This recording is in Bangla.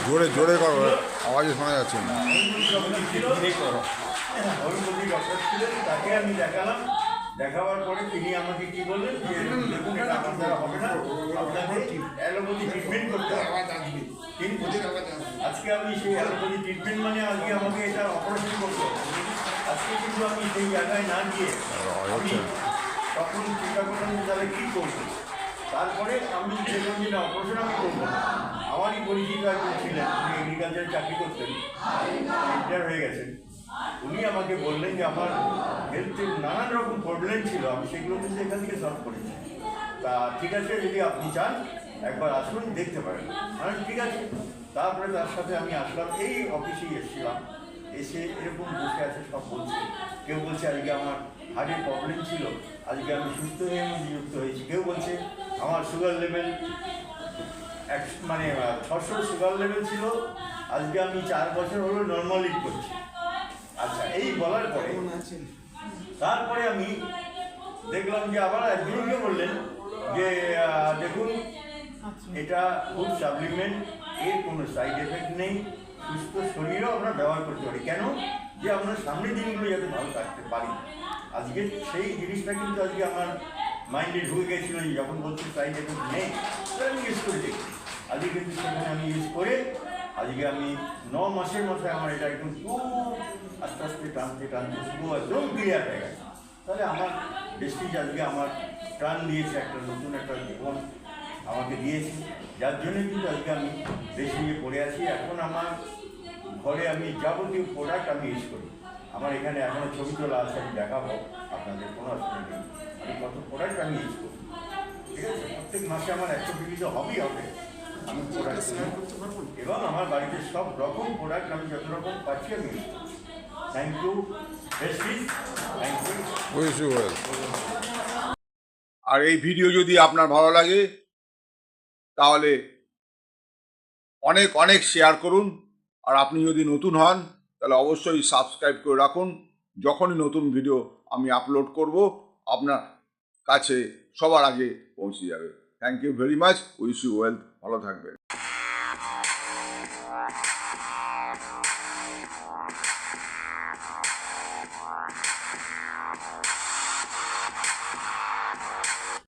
জোরে জোরে করো, আওয়াজে শোনা যাচ্ছে না। হোমিওপ্যাথি ডক্টর ছিলেন, তাকে আমি দেখালাম। দেখাবার পরে তিনি আমাকে কি বললেন যে দেখুন এটা আমার দ্বারা হবে না, আপনাকে অ্যালোপ্যাথি ট্রিটমেন্ট করতে হবে। কিন্তু আজকে আমি সেই অ্যালোপ্যাথি ট্রিটমেন্ট মানে আজকে আমাকে এটা অপারেশন করতে হবে। আজকে কিন্তু আমি সেই জায়গায় না গিয়ে আমি তখন চিন্তা করলাম যে তাহলে কী করবো। তারপরে আমি দেখলাম যে না, অপারেশন আমি করবো না। আমারই পরিচিত একজন ছিলেন, উনি এগ্রিকালচারে চাকরি করতেন, রিটায়ার হয়ে গেছেন। উনি আমাকে বললেন যে আমার হেলথের নানান রকম প্রবলেম ছিল, আমি সেগুলো কিন্তু এখান থেকে সলভ করেছি। তা ঠিক আছে, যদি আপনি চান একবার আসুন, দেখতে পারেন। মানে ঠিক আছে। তারপরে তার সাথে আমি আসলাম, এই অফিসেই এসেছিলাম। এসে এরকম বসে আছে, সব বলছে। কেউ বলছে আজকে আমার হার্টের প্রবলেম ছিল, আজকে আমি সুস্থ হয়ে নিযুক্ত হয়েছি। কেউ বলছে আমার সুগার লেভেল মানে 600 সুগার লেভেল ছিল, আজকে আমি 4 বছর হলো নর্মালি করছি। আচ্ছা, এই বলার পরে তারপরে আমি দেখলাম যে আবার একজনকে বললেন যে দেখুন এটা খুব সাপ্লিমেন্ট, এর কোনো সাইড এফেক্ট নেই, সুস্থ শরীরেও আমরা ব্যবহার করতে পারি। কেন? যে আমরা সামনের দিনগুলো যাতে ভালো থাকতে পারি। আজকে সেই জিনিসটা কিন্তু আজকে আমার মাইন্ডে ঢুকে গেছিলো, যে যখন বলছি সাইড এফেক্ট নেই, আমি ইউজ করে দেখি। আজকে কিন্তু সেখানে আমি ইউজ করে আজকে আমি 9 মাসের মাথায় আমার এটা একদম খুব আস্তে আস্তে টানতে টানতে শুরু একদম ক্লিয়ার হয়ে গেছে। তাহলে আমার বেশিজ আজকে আমার প্রাণ দিয়েছে, একটা নতুন একটা জীবন আমাকে দিয়েছে, যার জন্য কিন্তু আজকে আমি বেশিজে পড়ে আছি। এখন আমার ঘরে আমি যাবতীয় প্রোডাক্ট আমি ইউজ করি। আমার এখানে এখনও ছবি তোলা আছে, আমি দেখাবো আপনাদের, কোনো অসুবিধা নেই। আমি কত প্রোডাক্ট আমি ইউজ করি, ঠিক আছে? প্রত্যেক মাসে আমার 100 পিস তো হবেই হবে। আমি প্রোডাক্ট এবং আমার বাড়িতে সব রকম প্রোডাক্ট আমি যত রকম পাচ্ছি আমি ইউজ করি। Thank you besties, thank you. আর এই ভিডিও যদি আপনার ভালো লাগে তাহলে অনেক অনেক শেয়ার করুন। আর আপনি যদি নতুন হন তাহলে অবশ্যই সাবস্ক্রাইব করে রাখুন। যখনই নতুন ভিডিও আমি আপলোড করব আপনার কাছে সবার আগে পৌঁছে যাবে। Thank you very much, wish you wealth, ভালো থাকবেন।